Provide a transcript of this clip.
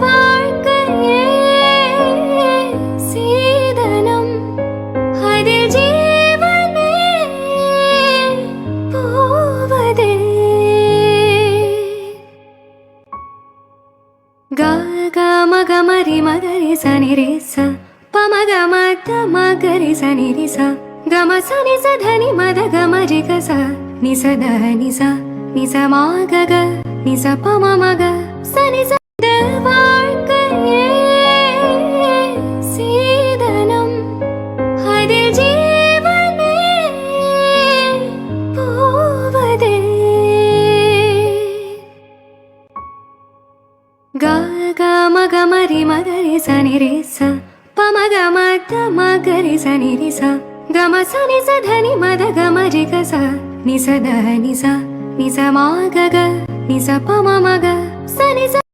வாழ்க்கையே சீதனம் அதில் ஜீவனே போவதே க க மக மரி மகரி சனி ரே ச பமக மத மகரி சனி ரி ச கம சனி ச தனி மத கம ரி க ச நி ச த நி ச நி ச மா க க நி ச ப ம ம க சனி ச த வாழ்க்கையே சீதனம் அதில் ஜீவனே போவதே க க மக மரி மகரி சனி ரே ச பமக மத மகரி சனி ரி ச கம சனி ச தனி மத கம ரி க ச நி ச த நி ச நி ச மா க க நி ச ப ம ம க சனி ச